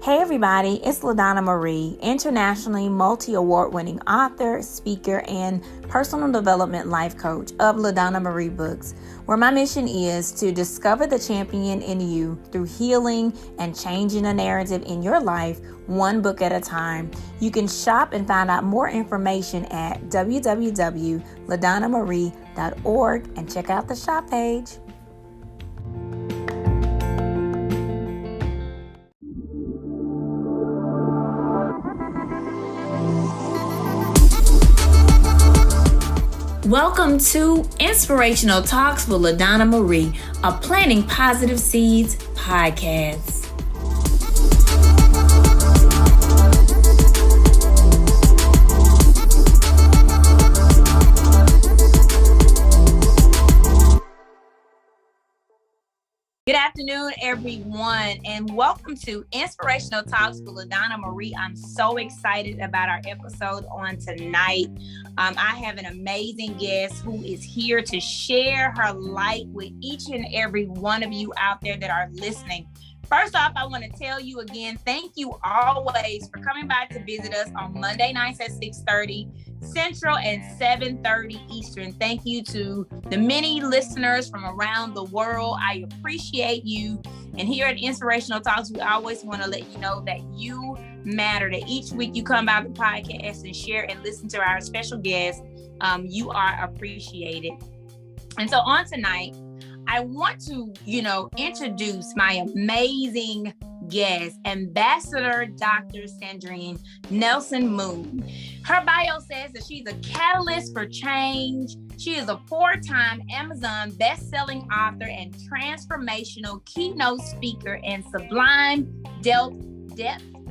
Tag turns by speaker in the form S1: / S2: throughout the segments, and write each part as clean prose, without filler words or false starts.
S1: Hey everybody, it's LaDonna Marie, internationally multi-award winning author, speaker, and personal development life coach of LaDonna Marie Books, where my mission is to discover the champion in you through healing and changing the narrative in your life, one book at a time. You can shop and find out more information at www.ladonnamarie.org and check out the shop page. Welcome to Inspirational Talks with LaDonna Marie, a Planting Positive Seeds podcast. Good afternoon, everyone, and welcome to Inspirational Talks with LaDonna Marie. I'm so excited about our episode on tonight. I have an amazing guest who is here to share her light with each and every one of you out there that are listening. First off, I want to tell you again, thank you always for coming by to visit us on Monday nights at 6:30 Central and 7:30 Eastern. Thank you to the many listeners from around the world. I appreciate you. And here at Inspirational Talks, we always want to let you know that you matter, that each week you come by the podcast and share and listen to our special guests. You are appreciated. And so on tonight, I want to, introduce my amazing guest, Ambassador Dr. Sandrian Nelson Moon. Her bio says that she's a catalyst for change. She is a 4-time Amazon best-selling author and transformational keynote speaker and sublime depth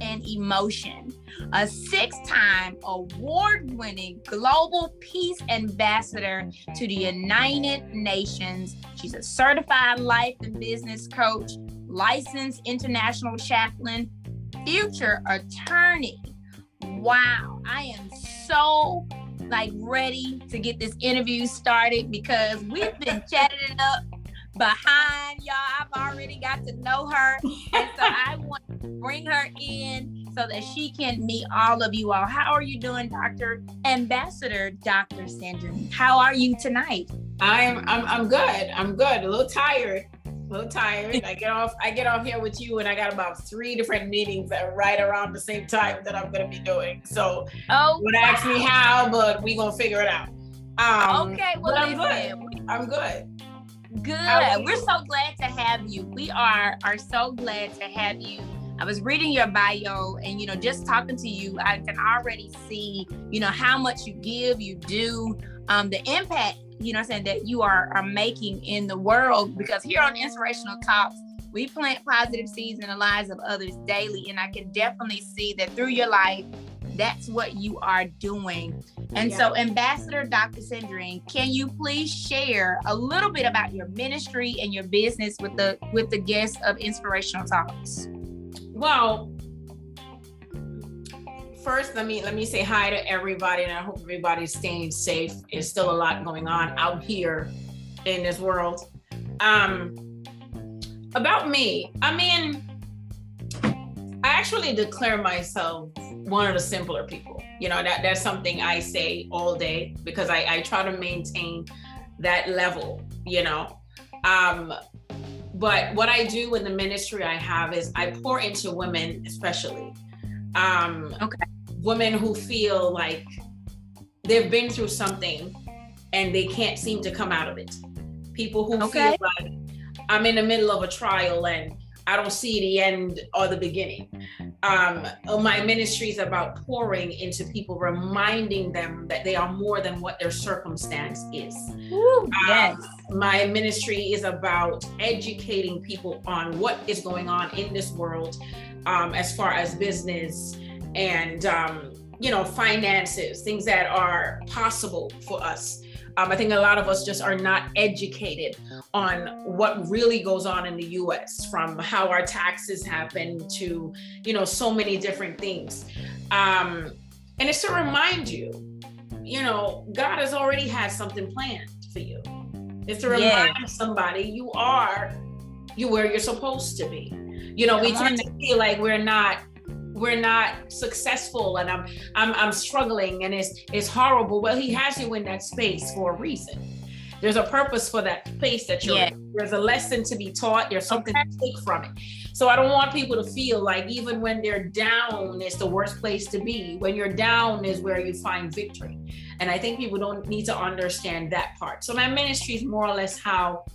S1: and emotion. A 6-time award-winning global peace ambassador to the United Nations. She's a certified life and business coach, licensed international chaplain, future attorney. Wow, I am so ready to get this interview started because we've been chatting it up behind y'all. I've already got to know her, and so I want to bring her in so that she can meet all of you all. How are you doing, Dr. Ambassador Dr. Sandrian? How are you tonight?
S2: I'm good. I'm good. A little tired. I get off here with you, and I got about 3 different meetings that are right around the same time that I'm going to be doing. So don't ask me how, but we're going to figure it out.
S1: Okay, well,
S2: I'm good. I'm good.
S1: Good. We're so glad to have you. We are so glad to have you. I was reading your bio and, just talking to you, I can already see, how much you give, you do, the impact, that you are making in the world, because here on Inspirational Talks, we plant positive seeds in the lives of others daily. And I can definitely see that through your life, that's what you are doing. And so Ambassador Dr. Sandrian, can you please share a little bit about your ministry and your business with the guests of Inspirational Talks?
S2: Well, first, let me say hi to everybody, and I hope everybody's staying safe. There's still a lot going on out here in this world. About me, I actually declare myself one of the simpler people. That's something I say all day because I try to maintain that level, But what I do in the ministry I have is I pour into women, especially women who feel like they've been through something and they can't seem to come out of it. People who feel like I'm in the middle of a trial and I don't see the end or the beginning. My ministry is about pouring into people, reminding them that they are more than what their circumstance is.
S1: Yes.
S2: My ministry is about educating people on what is going on in this world, as far as business and, finances, things that are possible for us. I think a lot of us just are not educated on what really goes on in the US, from how our taxes happen to, so many different things. And it's to remind you, God has already had something planned for you. It's to remind somebody you are where you're supposed to be. You know, we tend to feel like we're not successful, and I'm struggling, and it's horrible. Well, he has you in that space for a reason. There's a purpose for that space that you're in. There's a lesson to be taught. There's something to take from it. So I don't want people to feel like even when they're down, it's the worst place to be. When you're down is where you find victory. And I think people don't need to understand that part. So my ministry is more or less how,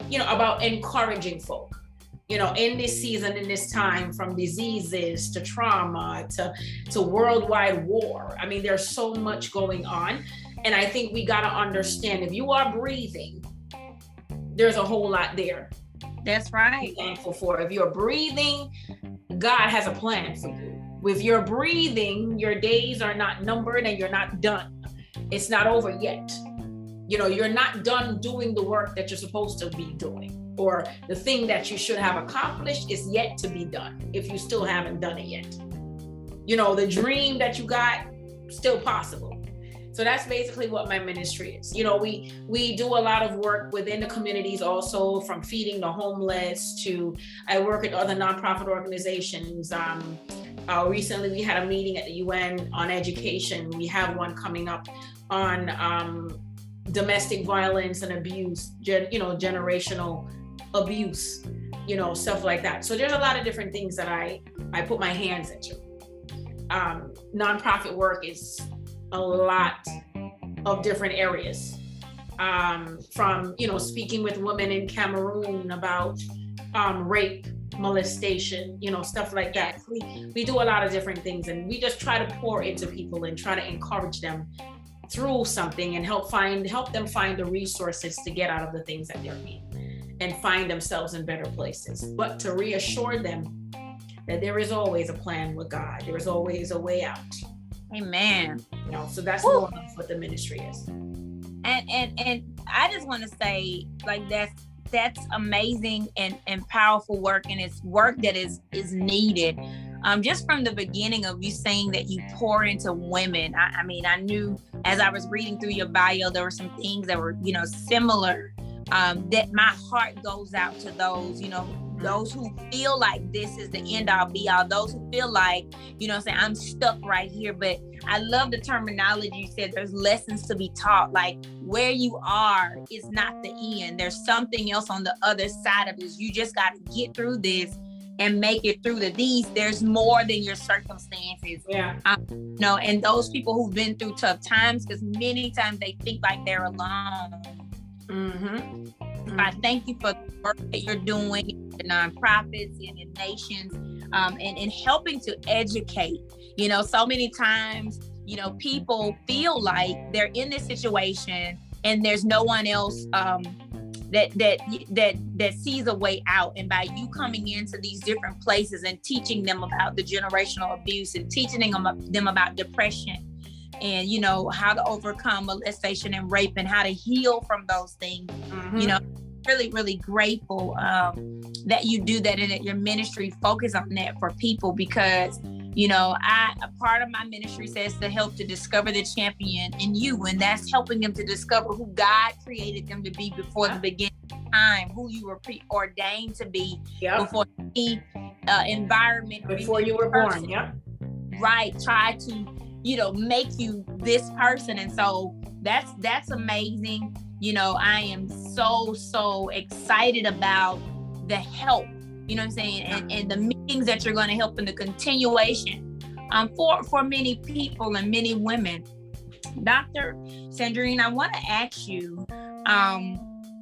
S2: you know, about encouraging folk, you know, in this season, in this time, from diseases to trauma to worldwide war. I mean, there's so much going on. And I think we got to understand, if you are breathing, there's a whole lot there.
S1: That's right.
S2: Be thankful for. If you're breathing, God has a plan for you. If you're breathing, your days are not numbered and you're not done. It's not over yet. You know, you're not done doing the work that you're supposed to be doing, or the thing that you should have accomplished is yet to be done if you still haven't done it yet. You know, the dream that you got, still possible. So that's basically what my ministry is. You know, we do a lot of work within the communities also, from feeding the homeless to, I work at other nonprofit organizations. Recently we had a meeting at the UN on education. We have one coming up on domestic violence and abuse, generational abuse, you know, stuff like that. So there's a lot of different things that I put my hands into. Nonprofit work is a lot of different areas, from, you know, speaking with women in Cameroon about rape, molestation, you know, stuff like that. We do a lot of different things, and we just try to pour into people and try to encourage them through something and help them find the resources to get out of the things that they're in and find themselves in better places, but to reassure them that there is always a plan with God. There is always a way out.
S1: Amen.
S2: You know, so that's more what the ministry is.
S1: And I just want to say, like, that's amazing and powerful work, and it's work that is needed. Just from the beginning of you saying that you pour into women, I mean, I knew as I was reading through your bio, there were some things that were, you know, similar, that my heart goes out to those, you know, those who feel like this is the end all be all, those who feel like, you know, saying I'm stuck right here. But I love the terminology you said. There's lessons to be taught. Like, where you are is not the end. There's something else on the other side of this. You just got to get through this and make it through these. There's more than your circumstances.
S2: Yeah.
S1: You know, and those people who've been through tough times, because many times they think like they're alone. I thank you for the work that you're doing in the nonprofits and in nations, and helping to educate. You know, so many times, you know, people feel like they're in this situation and there's no one else that sees a way out. And by you coming into these different places and teaching them about the generational abuse and teaching them about depression, and, you know, how to overcome molestation and rape and how to heal from those things. You know, really, really grateful that you do that and that your ministry focus on that for people, because, you know, a part of my ministry says to help to discover the champion in you, and that's helping them to discover who God created them to be before the beginning of time, who you were preordained to be before any environment,
S2: before you were born.
S1: Right. Try to, you know, make you this person. And so that's amazing. You know, I am so excited about the help, you know what I'm saying? And the meetings that you're going to help in the continuation for many people and many women. Dr. Sandrian, I want to ask you,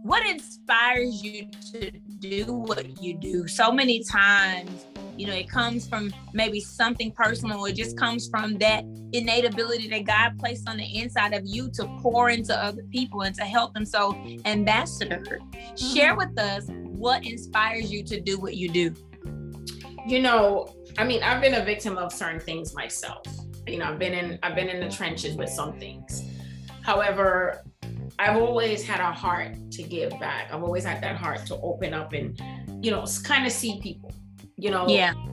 S1: what inspires you to do what you do? So many times, you know, it comes from maybe something personal, or it just comes from that innate ability that God placed on the inside of you to pour into other people and to help them. So, Ambassdor, share with us what inspires you to do what you do.
S2: You know, I mean, I've been a victim of certain things myself. You know, I've been in the trenches with some things. However, I've always had a heart to give back. I've always had that heart to open up and, you know, kind of see people. You know,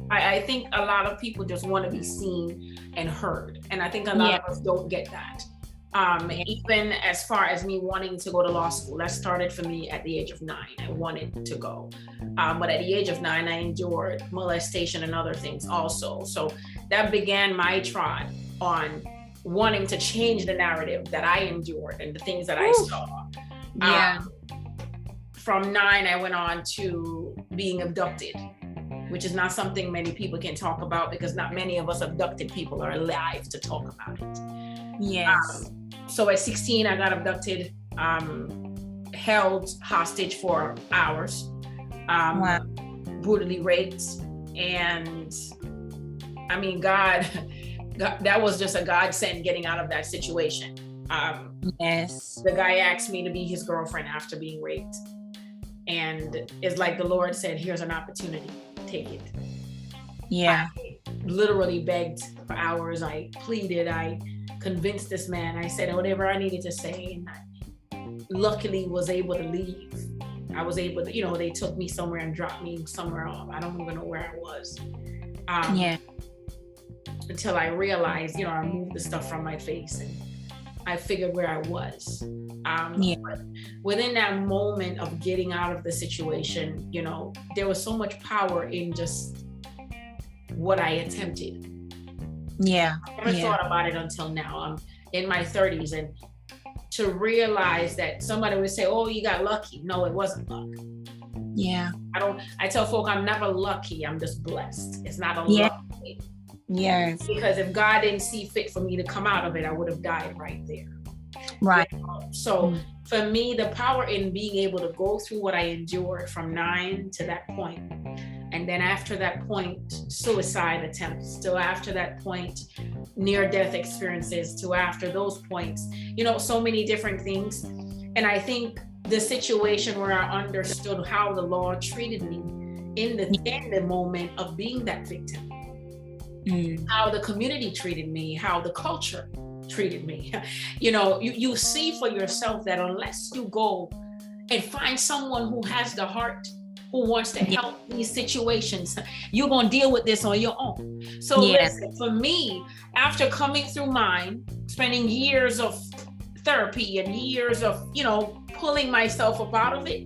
S2: I think a lot of people just want to be seen and heard. And I think a lot of us don't get that. Even as far as me wanting to go to law school, that started for me at the age of 9. I wanted to go. But at the age of 9, I endured molestation and other things also. So that began my trot on wanting to change the narrative that I endured and the things that I saw. From 9, I went on to being abducted, which is not something many people can talk about because not many of us abducted people are alive to talk about it.
S1: Yes.
S2: So at 16, I got abducted, held hostage for hours, brutally raped. And I mean, God, that was just a godsend getting out of that situation.
S1: Yes.
S2: The guy asked me to be his girlfriend after being raped. And it's like the Lord said, here's an opportunity, take it.
S1: Yeah.
S2: I literally begged for hours. I pleaded, I convinced this man. I said whatever I needed to say, and I luckily was able to leave. I was able to, they took me somewhere and dropped me somewhere off. I don't even know where I was. Until I realized, I moved the stuff from my face and I figured where I was. But within that moment of getting out of the situation, there was so much power in just what I attempted.
S1: Yeah.
S2: I never thought about it until now. I'm in my 30s, and to realize that somebody would say, oh, you got lucky. No, it wasn't luck.
S1: Yeah.
S2: I tell folk I'm never lucky. I'm just blessed. It's not a luck thing.
S1: Yes.
S2: Because if God didn't see fit for me to come out of it, I would have died right there.
S1: Right.
S2: So for me, the power in being able to go through what I endured from 9 to that point, and then after that point, suicide attempts, to after that point, near-death experiences, to after those points, so many different things. And I think the situation where I understood how the Lord treated me in the moment of being that victim, how the community treated me, how the culture treated me. You see for yourself that unless you go and find someone who has the heart, who wants to help these situations, you're going to deal with this on your own. So listen, for me, after coming through mine, spending years of therapy and years of, pulling myself up out of it.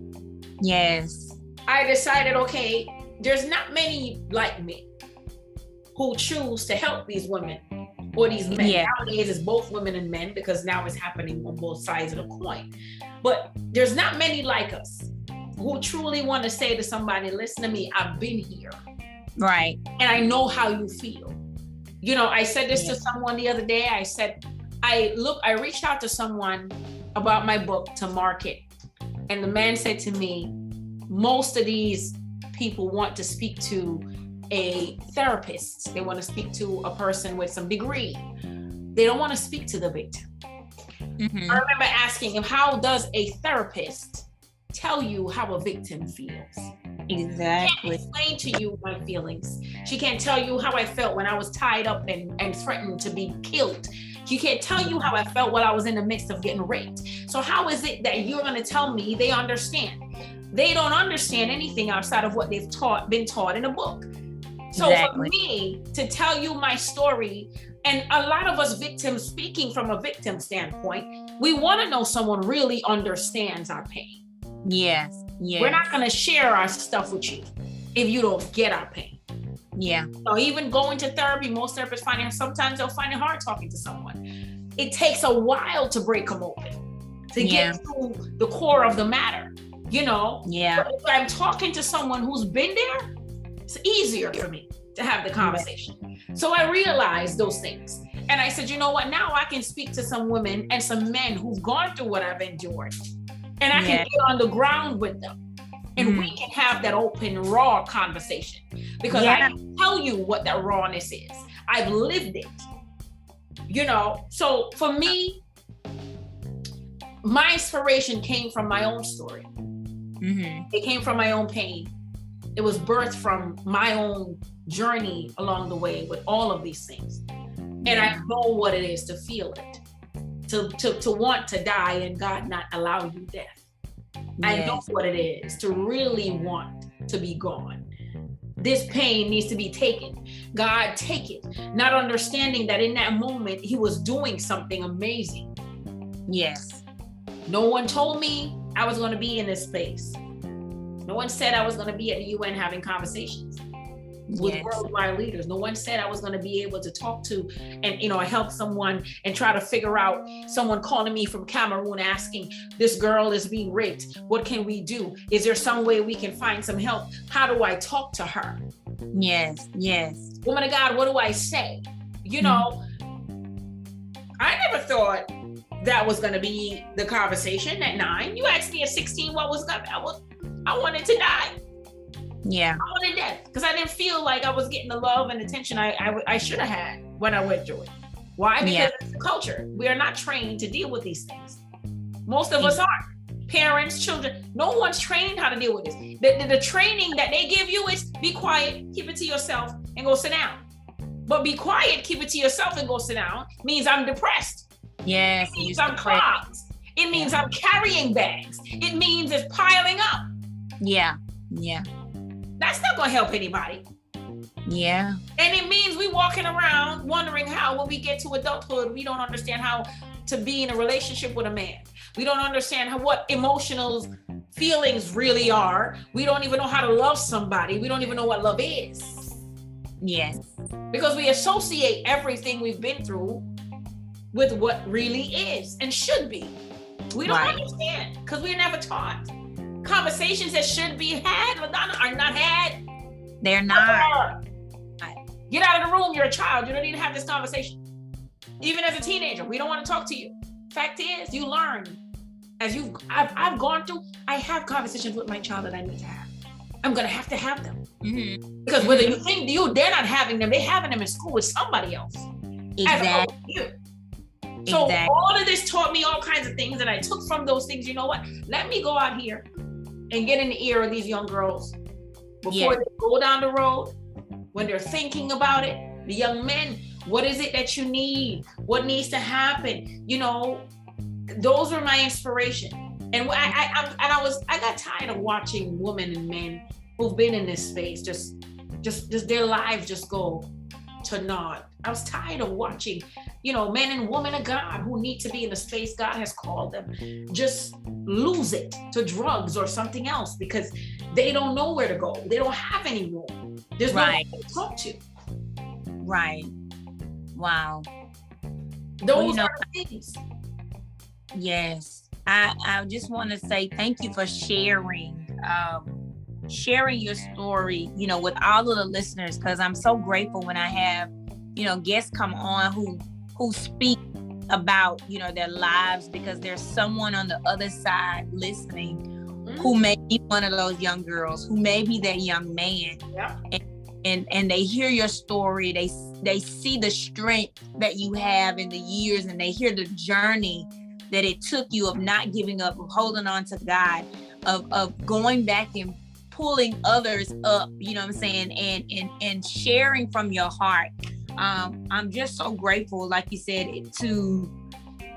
S1: Yes.
S2: I decided, okay, there's not many like me who choose to help these women or these men. Nowadays it's both women and men because now it's happening on both sides of the coin. But there's not many like us who truly want to say to somebody, listen to me, I've been here.
S1: Right.
S2: And I know how you feel. I said this to someone the other day. I said, I reached out to someone about my book to market. And the man said to me, most of these people want to speak to a therapist. They want to speak to a person with some degree. They don't want to speak to the victim. I remember asking him, how does a therapist tell you how a victim feels?
S1: Exactly.
S2: She can't explain to you my feelings. She can't tell you how I felt when I was tied up and threatened to be killed. She can't tell you how I felt while I was in the midst of getting raped. So how is it that you're going to tell me they understand? They don't understand anything outside of what they've been taught in a book. So for me to tell you my story, and a lot of us victims, speaking from a victim standpoint, we want to know someone really understands our pain.
S1: Yes.
S2: We're not going to share our stuff with you if you don't get our pain.
S1: Yeah.
S2: So even going to therapy, most therapists sometimes they'll find it hard talking to someone. It takes a while to break them open, to get to the core of the matter,
S1: Yeah.
S2: But if I'm talking to someone who's been there, it's easier for me to have the conversation. So I realized those things. And I said, you know what? Now I can speak to some women and some men who've gone through what I've endured. And I can get on the ground with them. And we can have that open, raw conversation. Because I can tell you what that rawness is. I've lived it. So for me, my inspiration came from my own story. It came from my own pain. It was birthed from my own journey along the way with all of these things. And I know what it is to feel it, to want to die and God not allow you death. I know what it is to really want to be gone. This pain needs to be taken. God, take it. Not understanding that in that moment, he was doing something amazing
S1: Yes.
S2: No one told me I was going to be in this space. No one said I was going to be at the UN having conversations with worldwide leaders. No one said I was going to be able to talk to and, help someone and try to figure out, someone calling me from Cameroon asking, this girl is being raped. What can we do? Is there some way we can find some help? How do I talk to her?
S1: Yes. Yes.
S2: Woman of God, what do I say? I never thought that was going to be the conversation at 9. You asked me at 16 what was going to, I wanted to die.
S1: Yeah.
S2: I wanted death because I didn't feel like I was getting the love and attention I should have had when I went through it. Why? Because it's the culture. We are not trained to deal with these things. Most of us aren't. Parents, children, no one's trained how to deal with this. The training that they give you is be quiet, keep it to yourself, and go sit down. But be quiet, keep it to yourself, and go sit down means I'm depressed.
S1: Yes.
S2: It means I'm clogged. It means I'm carrying bags. It means it's piling up.
S1: Yeah. Yeah.
S2: That's not going to help anybody.
S1: Yeah.
S2: And it means we walking around wondering how, when we get to adulthood, we don't understand how to be in a relationship with a man. We don't understand what emotional feelings really are. We don't even know how to love somebody. We don't even know what love is.
S1: Yes.
S2: Because we associate everything we've been through with what really is and should be. We don't understand because we're never taught. Conversations that should be had are not had.
S1: They're not.
S2: Get out of the room. You're a child. You don't need to have this conversation. Even as a teenager, we don't want to talk to you. Fact is, you learn as I've gone through. I have conversations with my child that I need to have. I'm gonna have to have them because whether you think they're not having them, they're having them in school with somebody else.
S1: Exactly.
S2: You. So all of this taught me all kinds of things, and I took from those things. You know what? Let me go out here and get in the ear of these young girls before they go down the road, when they're thinking about it. The young men, what is it that you need? What needs to happen? Those are my inspiration. And I got tired of watching women and men who've been in this space just their lives just go to naught. I was tired of watching, men and women of God who need to be in the space God has called them, just lose it to drugs or something else because they don't know where to go. They don't have any room. There's no one to talk to.
S1: Right. Wow.
S2: Those are things.
S1: Yes. I just want to say thank you for sharing your story, with all of the listeners, because I'm so grateful when I have, guests come on who speak about, their lives, because there's someone on the other side listening who may be one of those young girls, who may be that young man.
S2: Yeah.
S1: And they hear your story, they see the strength that you have in the years, and they hear the journey that it took you of not giving up, of holding on to God, of going back and pulling others up, and sharing from your heart. I'm just so grateful, like you said, to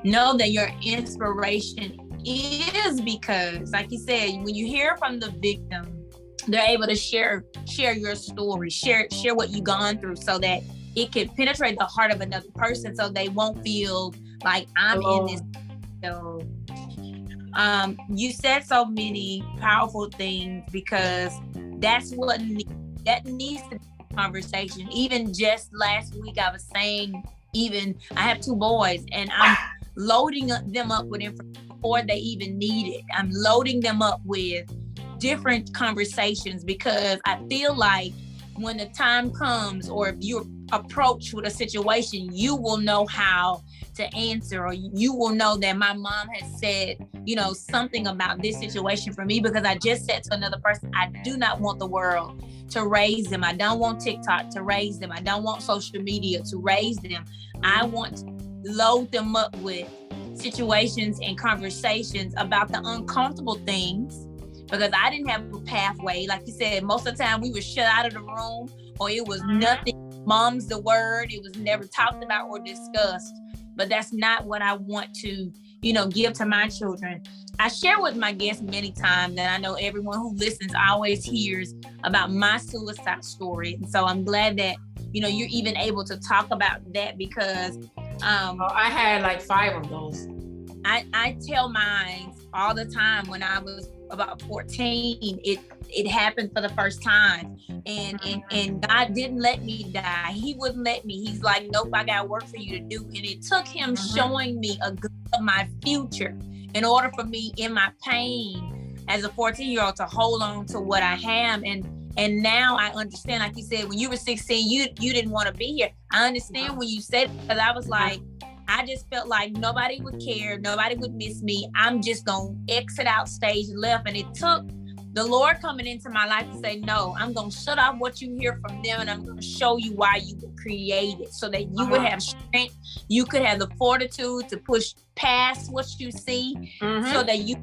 S1: know that your inspiration is because, like you said, when you hear from the victim, they're able to share your story, share what you've gone through, so that it can penetrate the heart of another person, so they won't feel like I'm in this. So you said so many powerful things, because that's what that needs to be a conversation. Even just last week, I was saying, I have 2 boys, and I'm loading them up with information before they even need it. I'm loading them up with different conversations, because I feel like when the time comes, or if you're approached with a situation, you will know how to answer, or you will know that my mom has said, something about this situation for me, because I just said to another person, I do not want the world to raise them. I don't want TikTok to raise them. I don't want social media to raise them. I want to load them up with situations and conversations about the uncomfortable things, because I didn't have a pathway. Like you said, most of the time we were shut out of the room, or it was nothing. Mom's the word. It was never talked about or discussed. But that's not what I want to, give to my children. I share with my guests many times, and I know everyone who listens always hears about my suicide story. And so I'm glad that, you're even able to talk about that, because
S2: I had like 5 of those.
S1: I tell mine all the time. When I was about 14, it happened for the first time, and God didn't let me die. He wouldn't let me. He's like, nope, I got work for you to do. And it took him showing me a glimpse of my future in order for me, in my pain as a 14-year-old, to hold on to what I have. And now I understand, like you said, when you were 16, you didn't want to be here. I understand when you said it, because I was like, I just felt like nobody would care, nobody would miss me. I'm just gonna exit out stage left. And it took the Lord coming into my life to say, no, I'm gonna shut off what you hear from them, and I'm gonna show you why you were created, so that you would have strength, you could have the fortitude to push past what you see, so that you,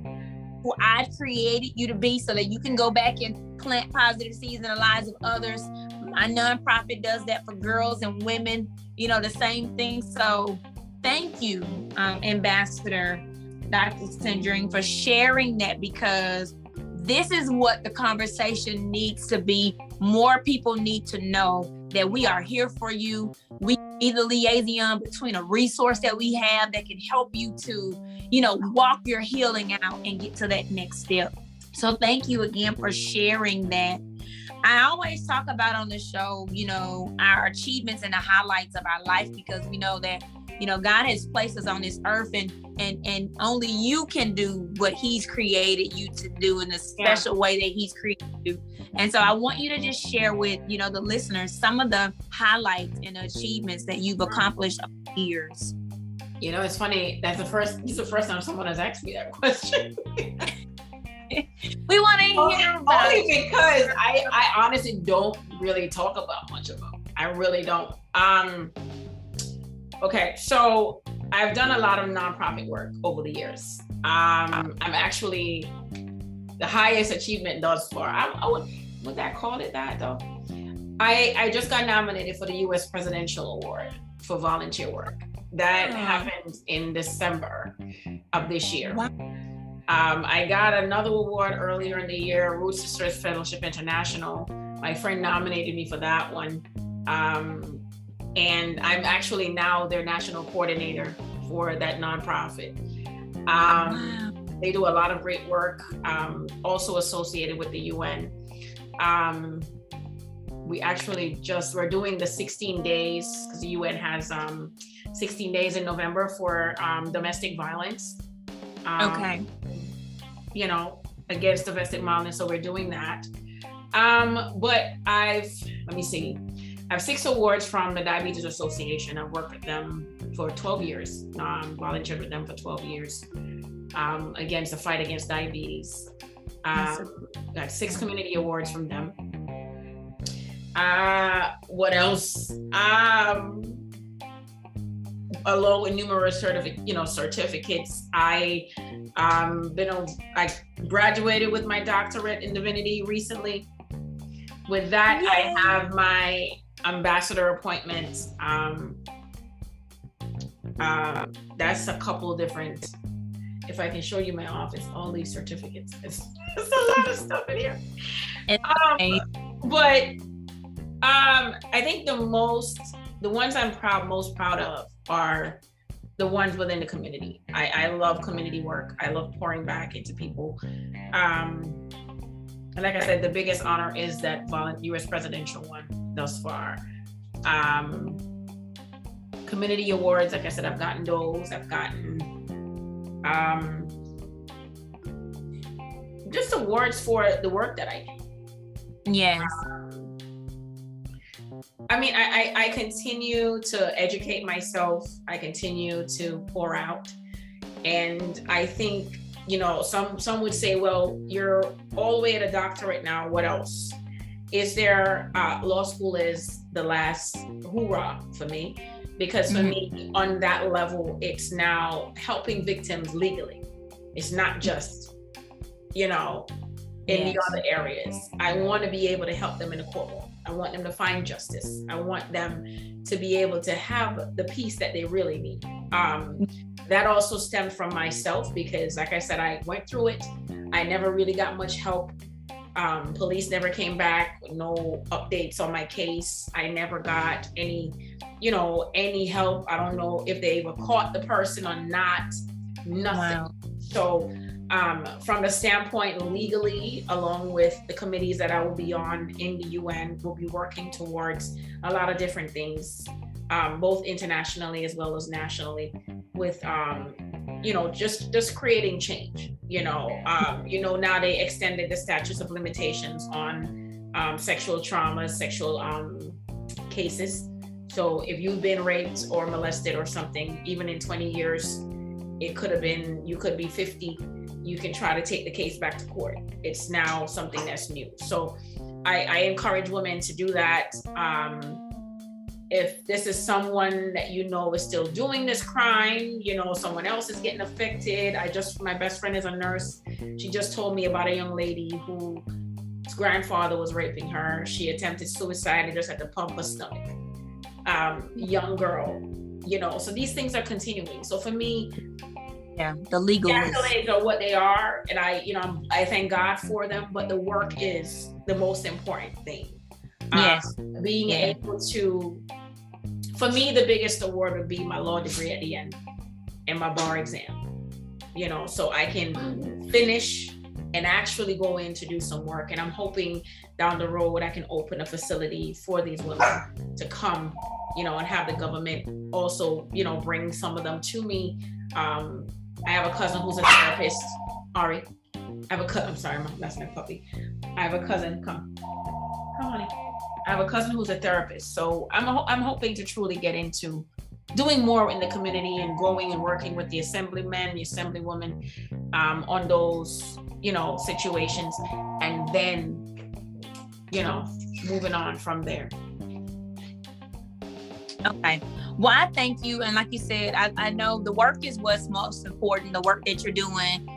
S1: who I created you to be, so that you can go back and plant positive seeds in the lives of others. My nonprofit does that for girls and women, the same thing. So thank you, Ambassador Dr. Sandrian, for sharing that, because this is what the conversation needs to be. More people need to know that we are here for you. We be the liaison between a resource that we have that can help you to, walk your healing out and get to that next step. So thank you again for sharing that. I always talk about on the show, our achievements and the highlights of our life, because we know that, God has placed us on this earth, and only you can do what he's created you to do in the special way that he's created you. And so I want you to just share with, the listeners some of the highlights and achievements that you've accomplished over the years.
S2: It's funny. It's the first time someone has asked me that question.
S1: We want to hear about
S2: it. Only because I honestly don't really talk about much of them. I really don't. Okay, so I've done a lot of nonprofit work over the years. I'm actually the highest achievement thus far. Would that call it that though? I just got nominated for the U.S. Presidential Award for volunteer work. That happened in December of this year.
S1: Wow.
S2: I got another award earlier in the year, Root Sisters Fellowship International. My friend nominated me for that one. And I'm actually now their national coordinator for that nonprofit.
S1: Wow.
S2: They do a lot of great work, also associated with the UN. We're doing the 16 days, because the UN has 16 days in November for domestic violence. Against domestic violence. So we're doing that. But I have 6 awards from the Diabetes Association. I've worked with them for 12 years, volunteered with them for 12 years against the fight against diabetes. Got 6 community awards from them. What else? Along with numerous certificates. I graduated with my doctorate in divinity recently. With that, yay. I have my ambassador appointments. That's a couple of different. If I can show you my office, all these certificates. It's a lot of stuff in here. But I think the ones I'm most proud of are the ones within the community. I love community work. I love pouring back into people. And like I said, the biggest honor is that U.S. presidential one thus far. Community awards, like I said, I've gotten those. I've gotten just awards for the work that I do.
S1: Yes.
S2: I continue to educate myself. I continue to pour out. And I think, some would say, well, you're all the way at a doctorate now. What else? Is there, law school is the last hoorah for me, because for me on that level, it's now helping victims legally. It's not just, in the other areas. I want to be able to help them in the courtroom. I want them to find justice. I want them to be able to have the peace that they really need. That also stemmed from myself, because like I said, I went through it. I never really got much help. Police never came back, no updates on my case. I never got any help. I don't know if they even caught the person or not. Nothing.
S1: Wow.
S2: So from the standpoint legally, along with the committees that I will be on in the UN, we'll be working towards a lot of different things, both internationally as well as nationally, with just creating change. Now they extended the statutes of limitations on sexual trauma, sexual cases. So if you've been raped or molested or something, even in 20 years, it could have been, you could be 50, you can try to take the case back to court. It's now something that's new. So I encourage women to do that. If this is someone that is still doing this crime, someone else is getting affected. My best friend is a nurse. She just told me about a young lady whose grandfather was raping her. She attempted suicide and just had to pump her stomach. Young girl, so these things are continuing. So for me,
S1: the legal
S2: accolades are what they are, and I thank God for them, but the work is the most important thing. Being able to, for me, the biggest award would be my law degree at the end and my bar exam, so I can finish and actually go in to do some work. And I'm hoping down the road I can open a facility for these women to come, and have the government also, bring some of them to me. I have a cousin who's a therapist. Ari, I'm sorry, that's my puppy. I have a cousin, come honey. I have a cousin who's a therapist. So I'm hoping to truly get into doing more in the community and going and working with the assemblymen, the assemblywomen on those, situations, and then, moving on from there.
S1: Okay. Well, I thank you. And like you said, I know the work is what's most important, the work that you're doing.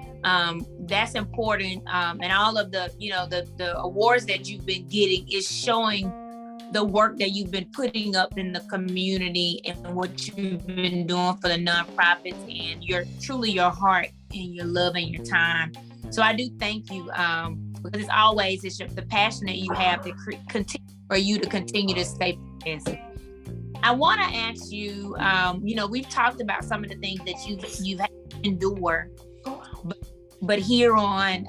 S1: That's important. And all of the, the awards that you've been getting is showing the work that you've been putting up in the community and what you've been doing for the nonprofits, and truly your heart and your love and your time. So I do thank you, because it's the passion that you have to continue for you to continue to stay present. I want to ask you, we've talked about some of the things that you've had to endure, but here on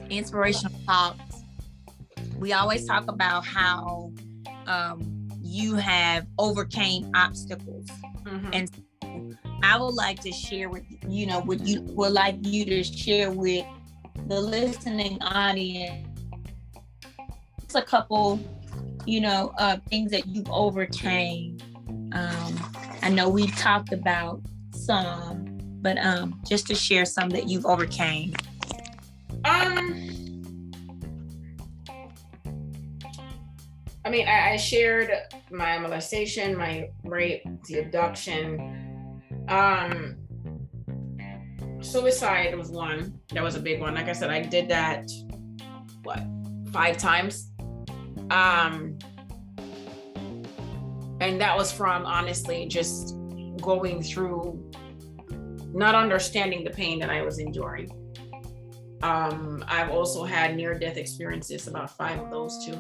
S1: Inspirational Talks, we always talk about how you have overcame obstacles. Mm-hmm. And I would like to share with to share with the listening audience a couple, things that you've overcame. I know we've talked about some, but just to share some that you've overcame.
S2: I shared my molestation, my rape, the abduction. Suicide was one. That was a big one. Like I said, I did that, 5 times? And that was from, honestly, just going through, not understanding the pain that I was enduring. I've also had near-death experiences, about 5 of those too.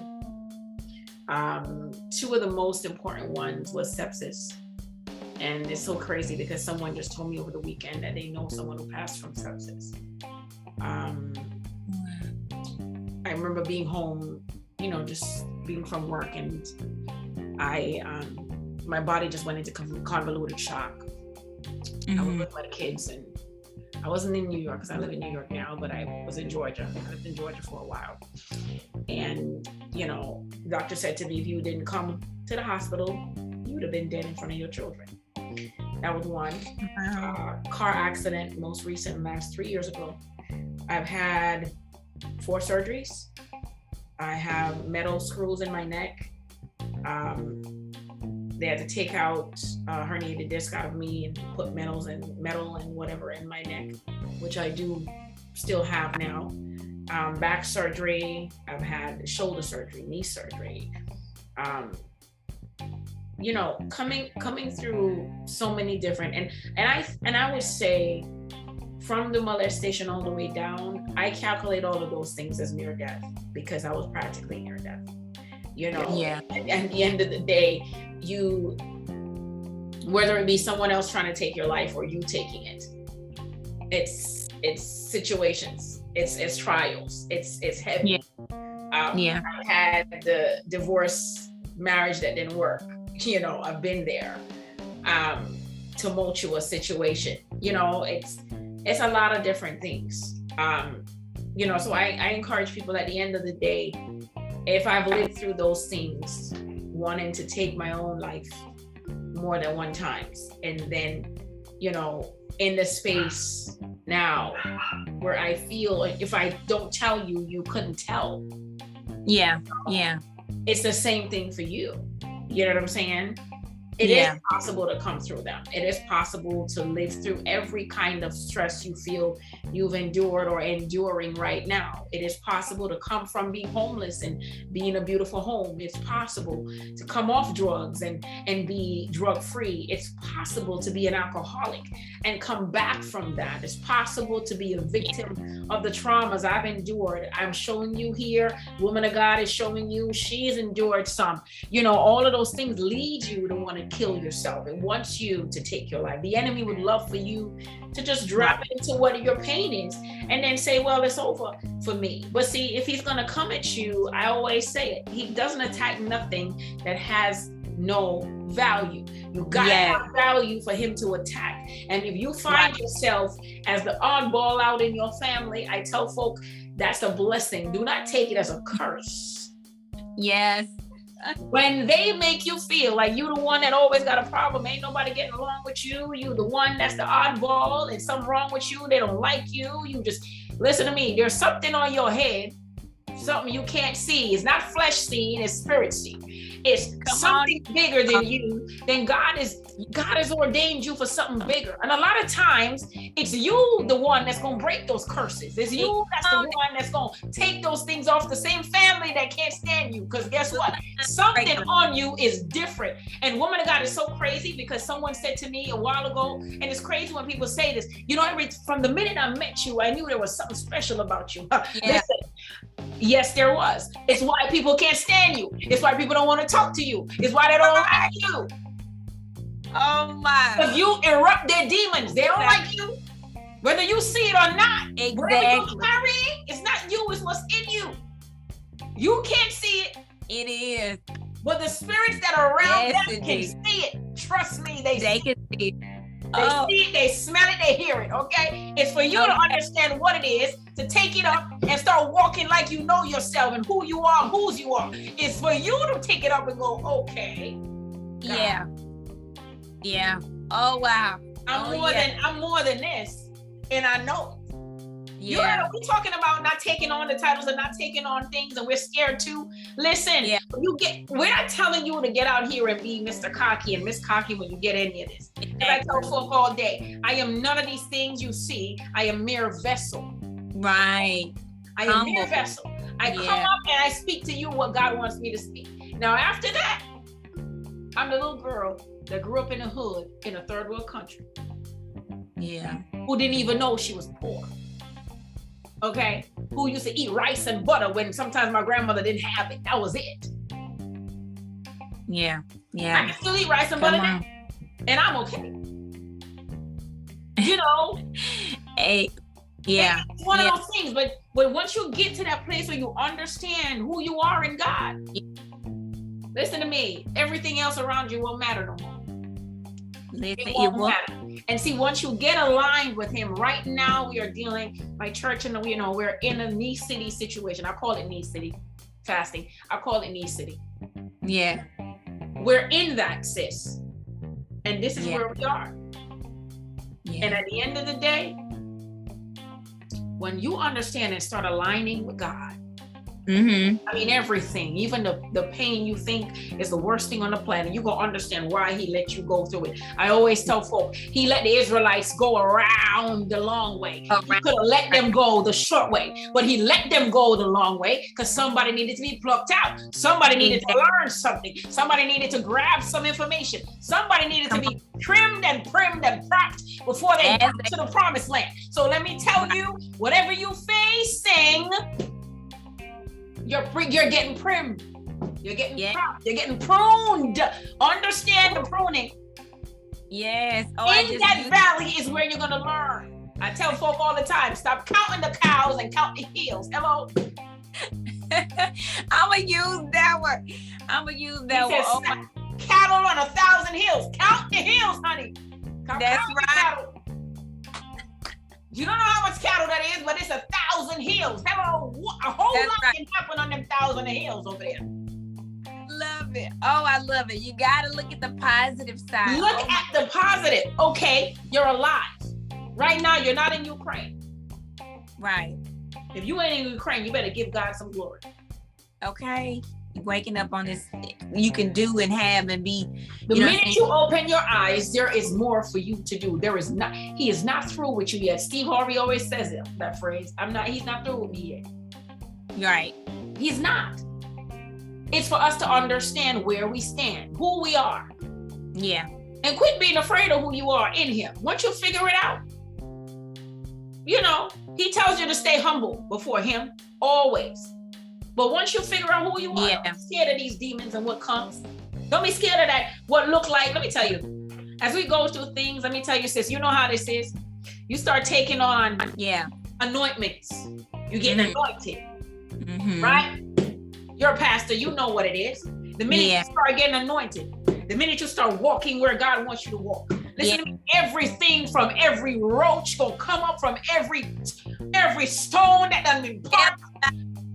S2: 2 of the most important ones was sepsis. And it's so crazy because someone just told me over the weekend that they know someone who passed from sepsis. I remember being home, just being from work, and my body just went into convoluted shock. Mm-hmm. I was with my kids, and I wasn't in New York because I live in New York now, but I was in Georgia. I lived in Georgia for a while. And, the doctor said to me, if you didn't come to the hospital, you would have been dead in front of your children. That was one. Wow. Car accident, most recent, last 3 years ago. I've had 4 surgeries. I have metal screws in my neck. They had to take out a herniated disc out of me and put metal and whatever in my neck, which I do still have now. Back surgery. I've had shoulder surgery, knee surgery. Coming through so many different, and I would say, from the molestation all the way down, I calculate all of those things as near death because I was practically near death. Yeah. And at the end of the day, you whether it be someone else trying to take your life or you taking it. It's situations, it's trials, it's heavy. I had the divorce marriage that didn't work. You know, I've been there. Tumultuous situation. You know, it's a lot of different things. You know, so I encourage people at the end of the day, if I've lived through those things, wanting to take my own life more than one times, and then, you know, in the space now where I feel if I don't tell you, you couldn't tell. Yeah. It's the same thing for you. You know what I'm saying? It is possible to come through them. It is possible to live through every kind of stress you feel you've endured or enduring right now. It is possible to come from being homeless and be in a beautiful home. It's possible to come off drugs and be drug free. It's possible to be an alcoholic and come back from that. It's possible to be a victim of the traumas I've endured. I'm showing you here, woman of God is showing you, she's endured some. You know, all of those things lead you to want to kill yourself. It wants you to take your life. The enemy would love for you to just drop into what your pain is and then say, well, it's over for me. But see, if he's going to come at you, I always say it, he doesn't attack nothing that has no value. You got to have value for him to attack. And if you find yourself as the oddball out in your family, I tell folk that's a blessing. Do not take it as a curse.
S1: Yes.
S2: When they make you feel like you the one that always got a problem, ain't nobody getting along with you, you the one that's the oddball, and something wrong with you, they don't like you, you just, listen to me, there's something on your head, something you can't see. It's not flesh seen, it's spirit seen. It's something bigger than you. Then God has ordained you for something bigger. And a lot of times it's you the one that's gonna break those curses. It's you that's the one that's gonna take those things off the same family that can't stand you. Because guess what? Something on you is different. And woman of God is so crazy because someone said to me a while ago, and it's crazy when people say this, you know, from the minute I met you, I knew there was something special about you. Listen, yes, there was. It's why people can't stand you. It's why people don't want to talk to you. It's why they don't like you.
S1: Oh my.
S2: Because you erupt their demons. They don't like you. Whether you see it or not.
S1: Exactly.
S2: It's not you, it's what's in you. You can't see it.
S1: It is.
S2: But the spirits that are around them can see it. Trust me, they
S1: can see it.
S2: They see it, they smell it, they hear it, okay? It's for you to understand what it is, to take it up and start walking like you know yourself and who you are, whose you are. It's for you to take it up and go, okay.
S1: Yeah. Oh, wow.
S2: I'm more than this, and I know it. You know, we're talking about not taking on the titles and not taking on things, and we're scared too. Listen, we're not telling you to get out here and be Mr. Cocky and Miss Cocky when you get any of this. And I tell folk all day, I am none of these things you see. I am mere vessel.
S1: Right.
S2: I am mere vessel. I come up and I speak to you what God wants me to speak. Now, after that, I'm the little girl that grew up in the hood in a third world country.
S1: Yeah.
S2: Who didn't even know she was poor. Okay, who used to eat rice and butter when sometimes my grandmother didn't have it. That was it.
S1: Yeah.
S2: I can still eat rice and butter now, and I'm okay. You know? It's one of those things, but once you get to that place where you understand who you are in God, listen to me, everything else around you won't matter no more. It won't matter. And see, once you get aligned with him, right now we are dealing, my church, and we're in a knee city situation. I call it knee city fasting. I call it knee city.
S1: Yeah.
S2: We're in that, sis. And this is where we are. Yeah. And at the end of the day, when you understand and start aligning with God, I mean, everything, even the pain you think is the worst thing on the planet, you're going to understand why he let you go through it. I always tell folk, he let the Israelites go around the long way. He could have let them go the short way, but he let them go the long way because somebody needed to be plucked out. Somebody needed to learn something. Somebody needed to grab some information. Somebody needed to be trimmed and propped before they got to the promised land. So let me tell you, whatever you facing, you're getting primed. You're getting propped. You're getting pruned. Understand the pruning.
S1: Yes. Oh,
S2: In that valley is where you're gonna learn. I tell folk all the time, stop counting the cows and count the hills. Hello.
S1: I'm gonna use that one. Oh,
S2: cattle on 1,000 hills. Count the hills, honey.
S1: That's right.
S2: You don't know how much cattle that is, but it's 1,000 hills. Hello, a whole lot can happen on them 1,000 hills over there.
S1: Love it. Oh, I love it. You gotta look at the positive side.
S2: Look at the positive. Okay, you're alive. Right now, you're not in Ukraine.
S1: Right.
S2: If you ain't in Ukraine, you better give God some glory.
S1: Okay. Waking up on this, you can do and have and be.
S2: The minute you open your eyes, there is more for you to do. He is not through with you yet. Steve Harvey always says that phrase. He's not through with me yet.
S1: Right.
S2: He's not. It's for us to understand where we stand, who we are.
S1: Yeah.
S2: And quit being afraid of who you are in him. Once you figure it out, he tells you to stay humble before him always. But once you figure out who you are, don't be scared of these demons and what comes. Don't be scared of that, what look like. Let me tell you, as we go through things, let me tell you, sis, you know how this is. You start taking on anointments. You get anointed, right? You're a pastor, you know what it is. The minute you start getting anointed, the minute you start walking where God wants you to walk. Listen to me, everything from every roach gonna come up from every stone that done been parked.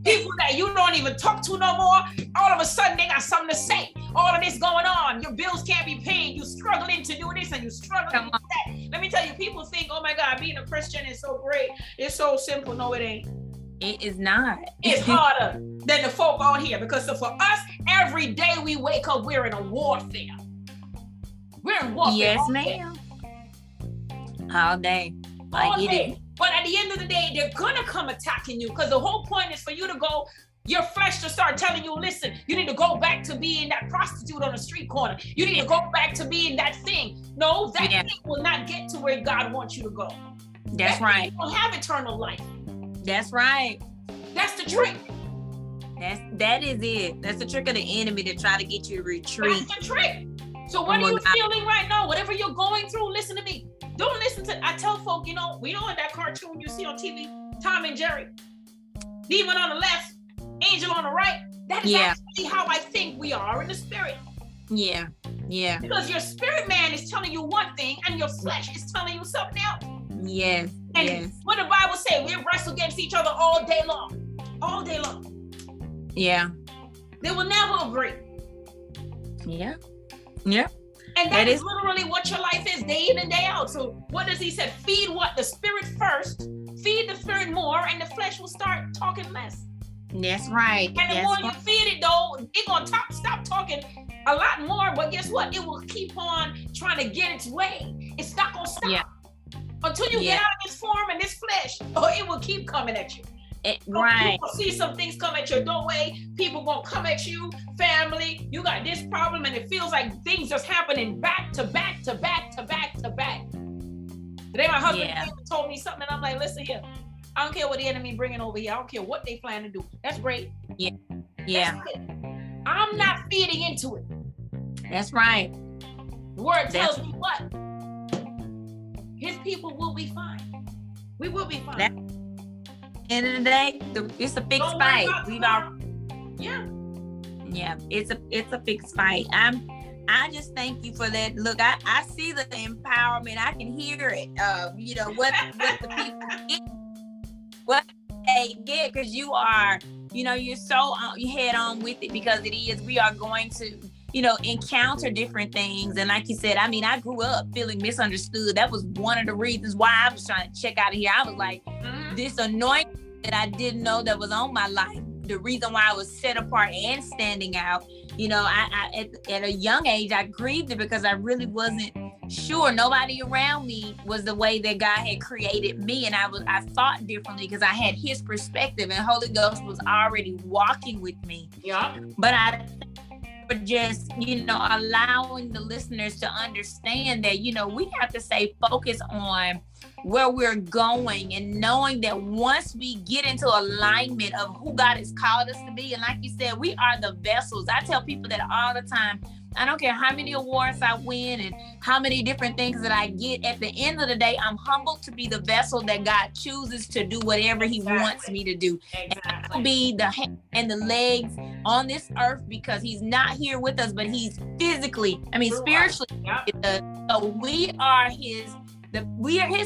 S2: People that you don't even talk to no more, all of a sudden they got something to say. All of this going on, your bills can't be paid, you're struggling to do this and you're struggling with that. Let me tell you, people think, oh my God, being a Christian is so great. It's so simple. No, it ain't.
S1: It is not.
S2: It's harder than the folk on here, because for us, every day we wake up, we're in a warfare. We're in warfare.
S1: Yes, ma'am. All day.
S2: All day. But at the end of the day, they're gonna come attacking you, because the whole point is for you to go, your flesh to start telling you, listen, you need to go back to being that prostitute on the street corner. You need to go back to being that thing. No, that thing will not get to where God wants you to go.
S1: That's right.
S2: You don't have eternal life.
S1: That's right.
S2: That's the trick.
S1: That is it. That's the trick of the enemy, to try to get you to retreat.
S2: That's the trick. So what are you feeling right now? Whatever you're going through, listen to me. Don't listen to, I tell folk, we know in that cartoon you see on TV, Tom and Jerry, demon on the left, angel on the right. That is actually how I think we are in the spirit.
S1: Yeah. Yeah.
S2: Because your spirit man is telling you one thing and your flesh is telling you something else.
S1: Yes.
S2: And what the Bible say, we wrestle against each other all day long. All day long.
S1: Yeah.
S2: They will never agree.
S1: Yeah. Yeah.
S2: And that is literally what your life is, day in and day out. So what does he say? Feed what? The spirit first. Feed the spirit more, and the flesh will start talking less.
S1: That's right.
S2: And the more you feed it, though, it's going to stop talking a lot more. But guess what? It will keep on trying to get its way. It's not going to stop. Yeah. Until you get out of this form and this flesh, or it will keep coming at you.
S1: Right.
S2: You will see some things come at your doorway. People gonna come at you. Family, you got this problem, and it feels like things just happening back to back to back to back to back. Today, my husband told me something, and I'm like, listen here. I don't care what the enemy bringing over here. I don't care what they plan to do. That's great.
S1: Yeah. Yeah.
S2: I'm not feeding into it.
S1: That's right.
S2: The word tells me what? His people will be fine. We will be fine.
S1: End of the day, it's a fixed fight. It's a fixed fight. I just thank you for that. Look, I see the empowerment. I can hear it. What the people get, what they get, because you are, you're so you head on with it, because it is. We are going to, encounter different things. And like you said, I grew up feeling misunderstood. That was one of the reasons why I was trying to check out of here. I was like, this anointing that I didn't know that was on my life, the reason why I was set apart and standing out, I at a young age, I grieved it because I really wasn't sure. Nobody around me was the way that God had created me. And I thought differently because I had his perspective, and Holy Ghost was already walking with me. Yeah. But I just, allowing the listeners to understand that, we have to stay focused on where we're going, and knowing that once we get into alignment of who God has called us to be, and like you said, we are the vessels. I tell people that all the time, I don't care how many awards I win and how many different things that I get. At the end of the day, I'm humbled to be the vessel that God chooses to do whatever he wants me to do. And I will be the hand and the legs on this earth because he's not here with us, but he's physically, spiritually. So we are his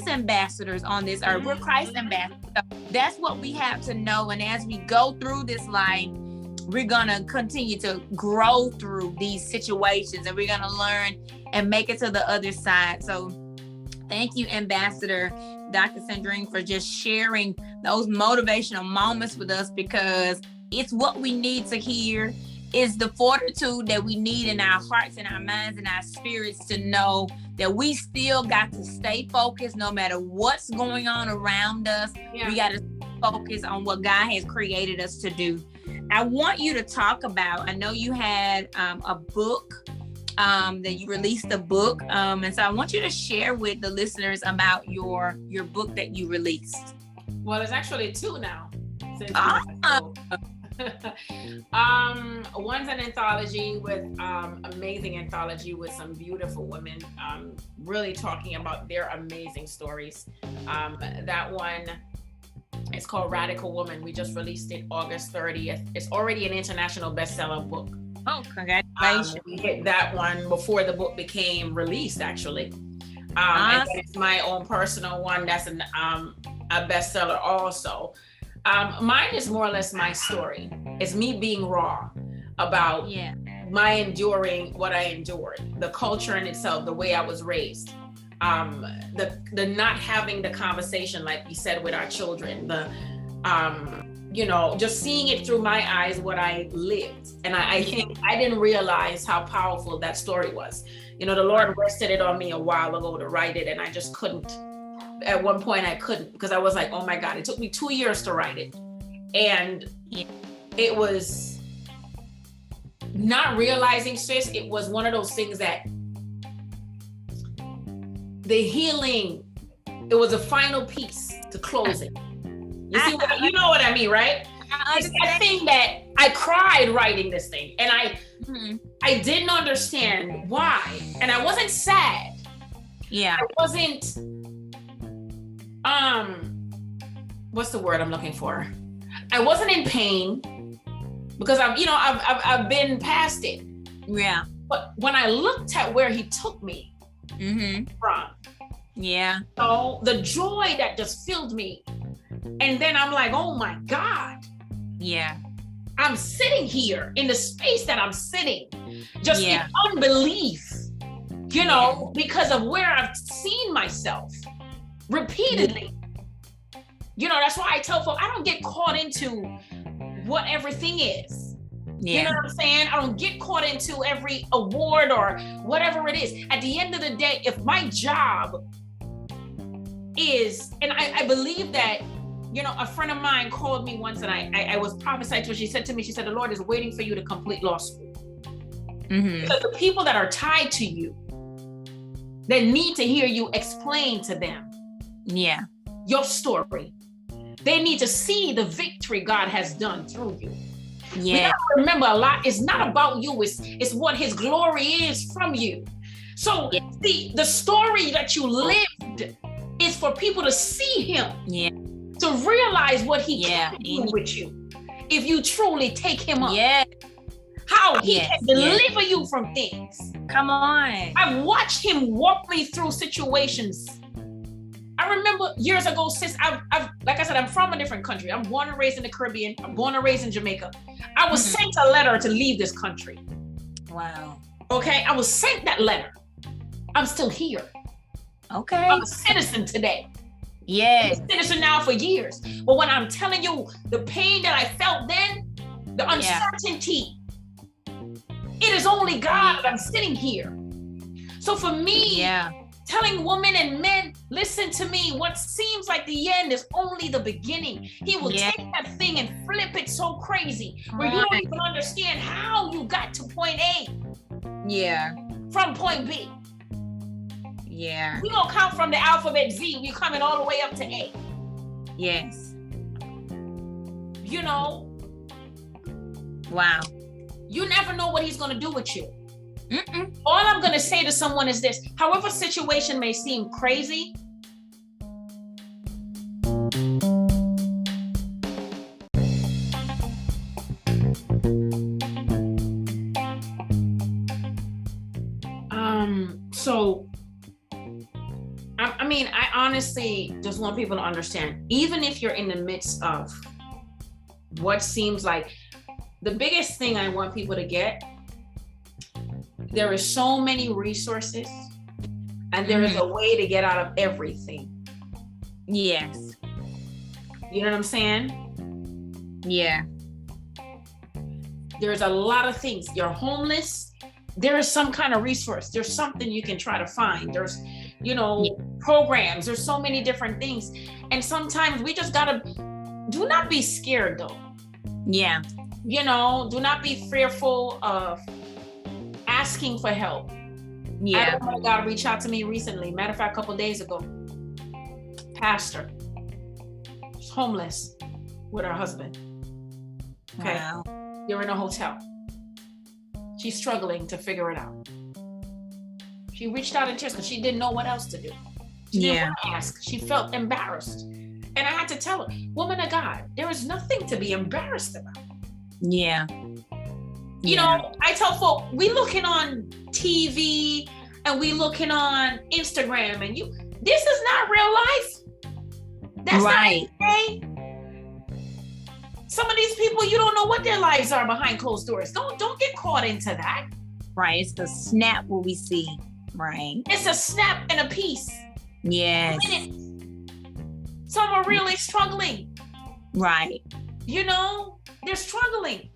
S1: ambassadors on this earth. We're Christ's ambassadors. So that's what we have to know. And as we go through this life, we're going to continue to grow through these situations, and we're going to learn and make it to the other side. So thank you, Ambassador Dr. Sandrian, for just sharing those motivational moments with us, because it's what we need to hear. It's the fortitude that we need in our hearts and our minds and our spirits to know that we still got to stay focused no matter what's going on around us. Yeah. We got to focus on what God has created us to do. I want you to talk about, I know you had a book, that you released a book. And so I want you to share with the listeners about your book that you released.
S2: Well, it's actually 2 now. One's an anthology with amazing anthology with some beautiful women really talking about their amazing stories. That one, it's called Radical Woman. We just released it August 30th. It's already an international bestseller book.
S1: Oh, congratulations.
S2: We hit that one before the book became released, actually.
S1: Awesome.
S2: And it's my own personal one that's a bestseller also. Mine is more or less my story. It's me being raw about my enduring what I endured, the culture in itself, the way I was raised, the not having the conversation, like we said, with our children, the just seeing it through my eyes, what I lived. And I think I didn't realize how powerful that story was. The Lord rested it on me a while ago to write it, and I just couldn't. At one point I couldn't, because I was like, oh my God, it took me 2 years to write it. And it was not realizing, sis, it was one of those things that the healing, it was a final piece to close it. You know what I mean, right? It's that thing that I cried writing this thing, and I didn't understand why. And I wasn't sad.
S1: Yeah.
S2: I wasn't, what's the word I'm looking for? I wasn't in pain because I've been past it.
S1: Yeah.
S2: But when I looked at where he took me from, so the joy that just filled me, and then I'm like, oh my God.
S1: Yeah.
S2: I'm sitting here in the space that I'm sitting, just in unbelief, because of where I've seen myself repeatedly. That's why I tell folks, I don't get caught into what everything is. You know what I'm saying? I don't get caught into every award or whatever it is. At the end of the day, if my job is, and I believe that, a friend of mine called me once, and I was prophesied to her. She said to me, the Lord is waiting for you to complete law school. Because the people that are tied to you, they need to hear you explain to them your story. They need to see the victory God has done through you. We have to remember, a lot is not about you, it's what his glory is from you. So the story that you lived is for people to see him, to realize what he can do with you if you truly take him up. How he can deliver you from things.
S1: Come on.
S2: I've watched him walk me through situations. I remember years ago, sis, I've like I said, I'm from a different country. I'm born and raised in the Caribbean. I'm born and raised in Jamaica. I was sent a letter to leave this country.
S1: Wow.
S2: Okay, I was sent that letter. I'm still here.
S1: Okay.
S2: I'm a citizen today.
S1: Yes.
S2: I'm a citizen now for years. But when I'm telling you the pain that I felt then, the uncertainty, it is only God that I'm sitting here. So for me, telling women and men, listen to me, what seems like the end is only the beginning. He will take that thing and flip it so crazy where you don't even understand how you got to point A from point B. We don't count from the alphabet Z, we're coming all the way up to A.
S1: Yes.
S2: Wow. You never know what he's going to do with you.
S1: Mm-mm.
S2: All I'm going to say to someone is this: however situation may seem crazy, so I mean, I honestly just want people to understand, even if you're in the midst of what seems like the biggest thing I want people to get, there is so many resources and there is a way to get out of everything.
S1: Yes.
S2: You know what I'm saying?
S1: Yeah.
S2: There's a lot of things. You're homeless. There is some kind of resource. There's something you can try to find. There's, programs. There's so many different things. And sometimes we just gotta, do not be scared though.
S1: Yeah.
S2: Do not be fearful of asking for help.
S1: Yeah.
S2: I had a woman of God reach out to me recently. Matter of fact, a couple of days ago. Pastor. She's homeless with her husband. Okay.
S1: Wow.
S2: You're in a hotel. She's struggling to figure it out. She reached out in tears because she didn't know what else to do. She didn't want to ask. She felt embarrassed. And I had to tell her, woman of God, there is nothing to be embarrassed about.
S1: Yeah.
S2: I tell folk, we looking on TV and we looking on Instagram and this is not real life. That's
S1: right.
S2: Not okay. Some of these people, you don't know what their lives are behind closed doors. Don't get caught into that.
S1: Right. It's the snap what we see. Right.
S2: It's a snap and a piece.
S1: Yes.
S2: Some are really struggling.
S1: Right.
S2: They're struggling.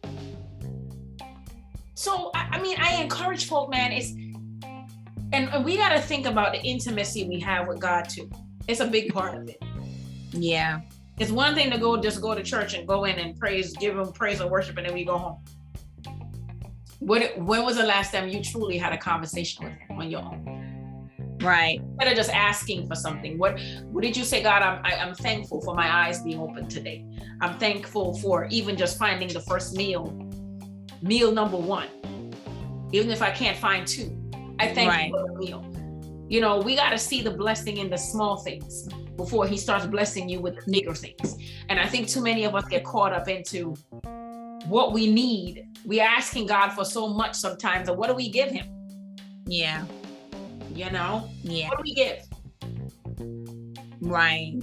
S2: So, I encourage folk, man, and we got to think about the intimacy we have with God too. It's a big part of it.
S1: Yeah.
S2: It's one thing to go to church and go in and give him praise and worship and then we go home. When was the last time you truly had a conversation with him on your own?
S1: Right.
S2: Instead of just asking for something. What did you say? God, I'm thankful for my eyes being open today. I'm thankful for even just finding the first meal number one. Even if I can't find two, I thank you for the meal. We got to see the blessing in the small things before he starts blessing you with the bigger things. And I think too many of us get caught up into what we need. We're asking God for so much sometimes, and what do we give him?
S1: Yeah.
S2: Yeah. What do we give?
S1: Right.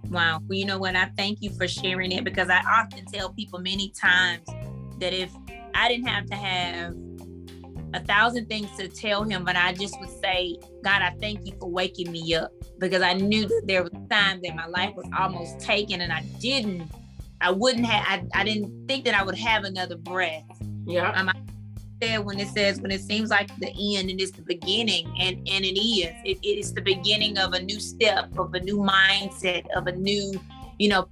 S1: Wow. Well, you know what? I thank you for sharing it, because I often tell people many times that if I didn't have to have 1,000 things to tell him, but I just would say, God, I thank you for waking me up, because I knew that there was times that my life was almost taken and I didn't think that I would have another breath.
S2: Yeah.
S1: I said when it seems like the end and it's the beginning, and it is. It is the beginning of a new step, of a new mindset, of a new,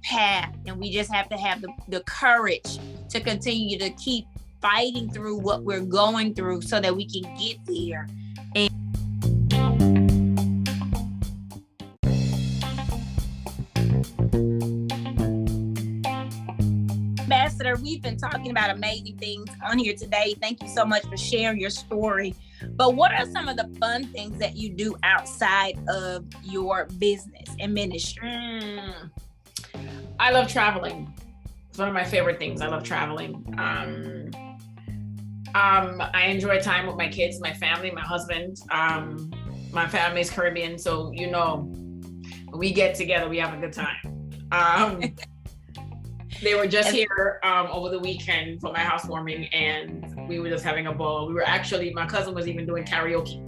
S1: path. And we just have to have the courage to continue to keep fighting through what we're going through so that we can get there. And Ambassador, we've been talking about amazing things on here today. Thank you so much for sharing your story. But what are some of the fun things that you do outside of your business and ministry?
S2: I love traveling. It's one of my favorite things. I love traveling. I enjoy time with my kids, my family, my husband. My family is Caribbean, so when we get together, we have a good time. They were just here over the weekend for my housewarming, and we were just having a ball. My cousin was even doing karaoke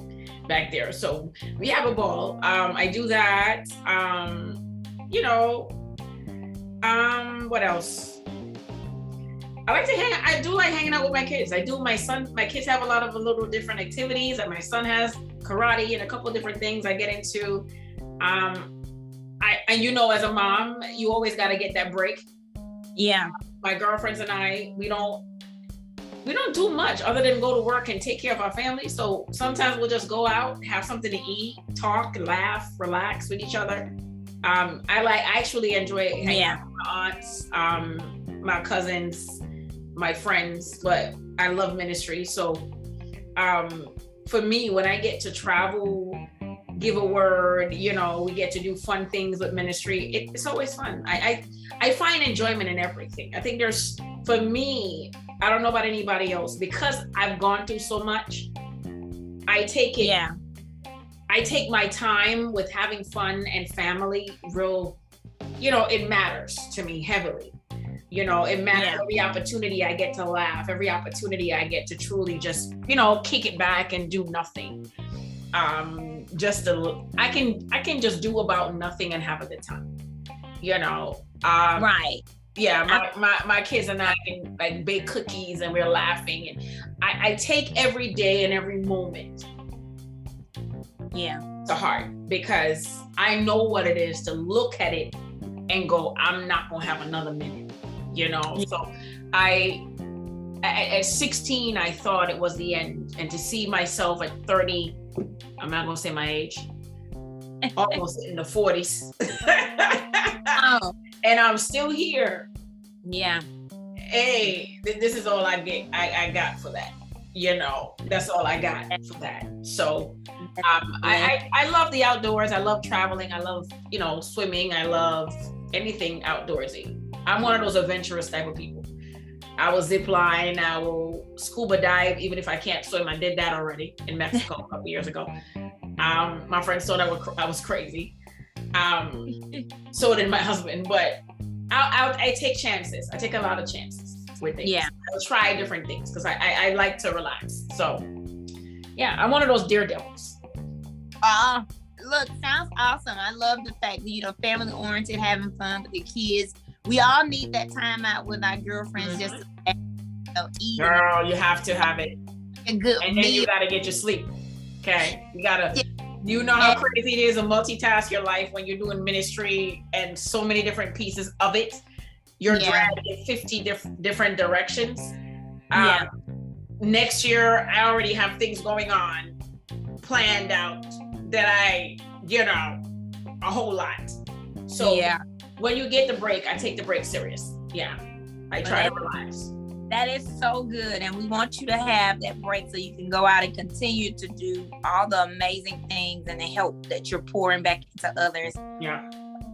S2: back there, so we have a ball. I do that. What else? I do like hanging out with my kids. My kids have a lot of little different activities, and my son has karate and a couple of different things I get into. As a mom, you always got to get that break.
S1: Yeah.
S2: My girlfriends and I, we don't do much other than go to work and take care of our family. So sometimes we'll just go out, have something to eat, talk, laugh, relax with each other. I actually enjoy hanging out with my aunts, my cousins, my friends, but I love ministry. So For me, when I get to travel, give a word, you know, we get to do fun things with ministry. It's always fun. I find enjoyment in everything. I think there's, for me, I don't know about anybody else, because I've gone through so much. I take it.
S1: Yeah.
S2: I take my time with having fun and family real, you know, it matters to me heavily. You know, it matters. Every opportunity I get to laugh, every opportunity I get to truly just, you know, kick it back and do nothing. I can just do about nothing and have a good time. You know.
S1: Right.
S2: Yeah, my kids and I can like bake cookies and we're laughing, and I take every day and every moment.
S1: Yeah.
S2: To heart, because I know what it is to look at it and go, I'm not gonna have another minute. You know, so at 16, I thought it was the end. And to see myself at 30, I'm not gonna say my age, almost in the 40s.
S1: Oh.
S2: And I'm still here.
S1: Yeah.
S2: Hey, this is all I get. I got for that. You know, that's all I got for that. So I love the outdoors. I love traveling. I love, you know, swimming. I love anything outdoorsy. I'm one of those adventurous type of people. I will zip line, I will scuba dive, even if I can't swim. I did that already in Mexico a couple years ago. My friends thought I was crazy. So did my husband, but I take chances. I take a lot of chances with things.
S1: Yeah.
S2: I'll try different things because I like to relax. So yeah, I'm one of those daredevils.
S1: Look, sounds awesome. I love the fact that, you know, family oriented, having fun with the kids. We all need that time out with our girlfriends, just to, you know, eat.
S2: Girl, you have to have it.
S1: A good
S2: and then
S1: meal.
S2: you gotta get your sleep. Okay, you gotta. You know how crazy it is to multitask your life when you're doing ministry and so many different pieces of it. You're dragged in 50 different directions. Next year, I already have things going on planned out that you know, a whole lot. So when you get the break, I take the break serious. Yeah, I try to relax.
S1: That is so good. And we want you to have that break so you can go out and continue to do all the amazing things and the help that you're pouring back into others.
S2: Yeah.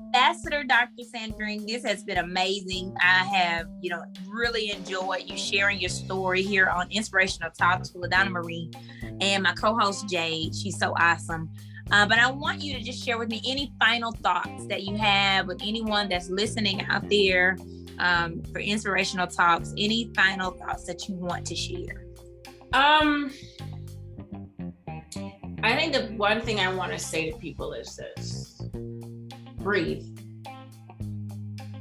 S1: Ambassador Dr. Sandrian, this has been amazing. I have, you know, really enjoyed you sharing your story here on Inspirational Talks with LaDonna Marie and my co-host Jade. She's so awesome. But I want you to just share with me any final thoughts that you have with anyone that's listening out there for Inspirational Talks. Any final thoughts that you want to share?
S2: I think the one thing I want to say to people is this: breathe.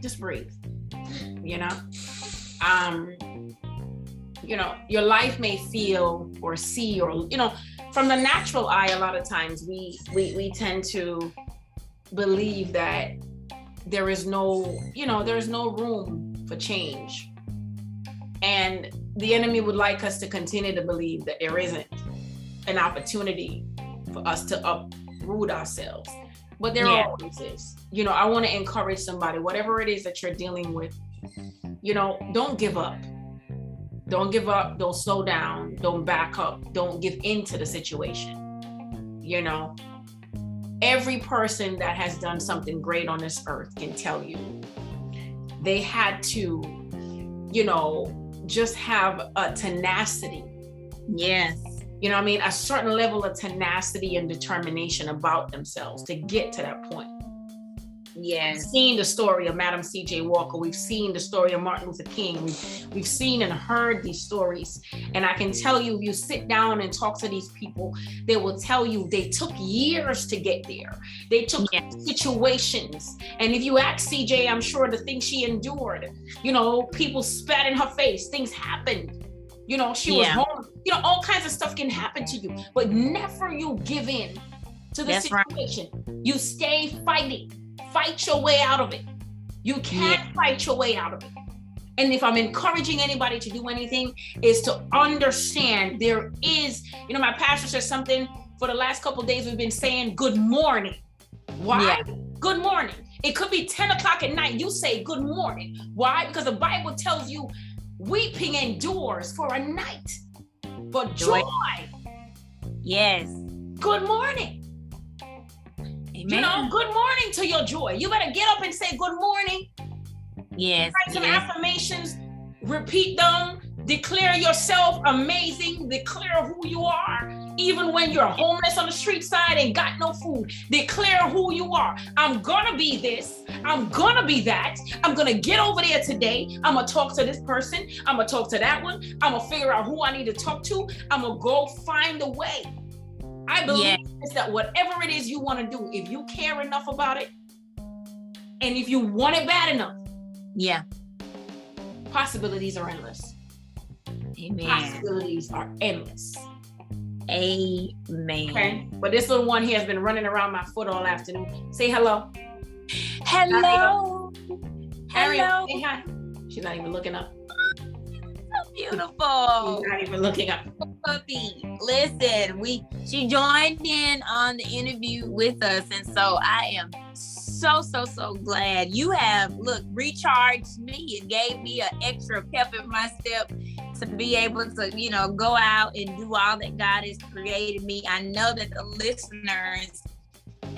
S2: Just breathe. You know, your life may feel or see, or, you know, from the natural eye, a lot of times we tend to believe that there is no room for change. And the enemy would like us to continue to believe that there isn't an opportunity for us to uproot ourselves. But there always is. You know, I want to encourage somebody, whatever it is that you're dealing with, you know, don't give up. Don't give up. Don't slow down. Don't back up. Don't give in to the situation. You know, every person that has done something great on this earth can tell you they had to, you know, just have a tenacity.
S1: Yes.
S2: You know what I mean? A certain level of tenacity and determination about themselves to get to that point.
S1: Yes.
S2: We've seen the story of Madam C.J. Walker. We've seen the story of Martin Luther King. We've seen and heard these stories. And I can tell you, if you sit down and talk to these people, they will tell you they took years to get there. They took situations. And if you ask C.J., I'm sure the things she endured, you know, people spat in her face, things happened. You know, she was home. You know, all kinds of stuff can happen to you, but never you give in to the situation. Right. You stay fighting. Fight your way out of it. You can't fight your way out of it. And if I'm encouraging anybody to do anything, is to understand there is, you know, my pastor says something for the last couple of days, we've been saying good morning. Why? Yeah. Good morning. It could be 10 o'clock at night. You say good morning. Why? Because the Bible tells you weeping endures for a night, but joy.
S1: Yes.
S2: Good morning.
S1: Amen.
S2: You know, good morning to your joy. You better get up and say good morning.
S1: Yes.
S2: Write some affirmations, repeat them, declare yourself amazing, declare who you are, even when you're homeless on the street side and got no food. Declare who you are. I'm gonna be this, I'm gonna be that, I'm gonna get over there today, I'm gonna talk to this person, I'm gonna talk to that one, I'm gonna figure out who I need to talk to, I'm gonna go find a way. I believe that whatever it is you want to do, if you care enough about it, and if you want it bad enough, possibilities are endless.
S1: Amen.
S2: Possibilities are endless.
S1: Amen.
S2: Okay. But this little one here has been running around my foot all afternoon. Say hello.
S1: Hello.
S2: Hello. Say hi. She's not even looking up.
S1: So beautiful.
S2: She's not even looking up.
S1: Puppy. Listen, she joined in on the interview with us, and so I am so glad you have recharged me and gave me an extra pep in my step to be able to go out and do all that God has created me. I know that the listeners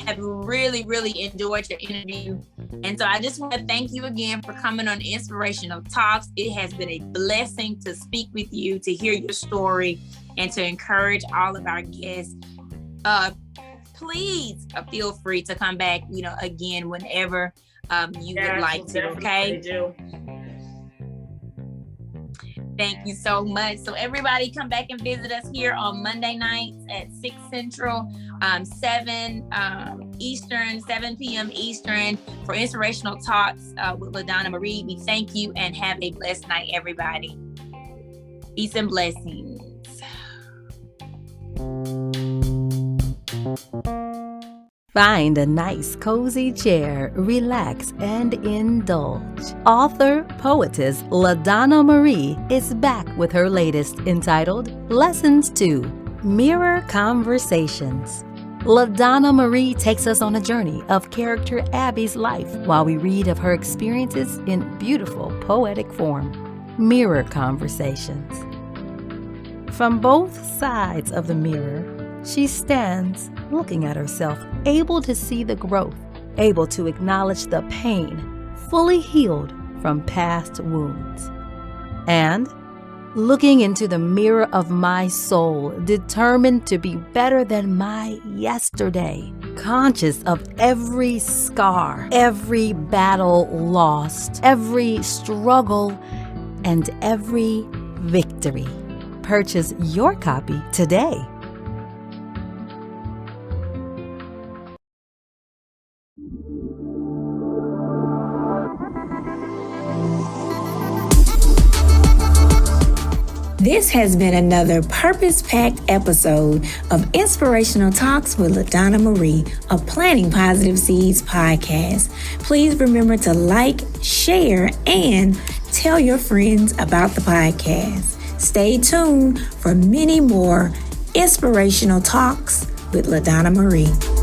S1: have really enjoyed your interview, and so I just want to thank you again for coming on Inspirational Talks. It has been a blessing to speak with you, to hear your story, and to encourage all of our guests. Please feel free to come back, again, whenever you would like to, okay? Thank you so much. So everybody come back and visit us here on Monday nights at 6 Central, 7 Eastern, 7 p.m. Eastern for Inspirational Talks with LaDonna Marie. We thank you and have a blessed night, everybody. Peace and blessings.
S3: Find a nice, cozy chair, relax, and indulge. Author, poetess LaDonna Marie is back with her latest, entitled Lessons 2, Mirror Conversations. LaDonna Marie takes us on a journey of character Abby's life while we read of her experiences in beautiful, poetic form. Mirror Conversations. From both sides of the mirror, she stands looking at herself, able to see the growth, able to acknowledge the pain, fully healed from past wounds. And looking into the mirror of my soul, determined to be better than my yesterday, conscious of every scar, every battle lost, every struggle, and every victory. Purchase your copy today.
S4: This has been another purpose-packed episode of Inspirational Talks with LaDonna Marie, a Planting Positive Seeds podcast. Please remember to like, share, and tell your friends about the podcast. Stay tuned for many more Inspirational Talks with LaDonna Marie.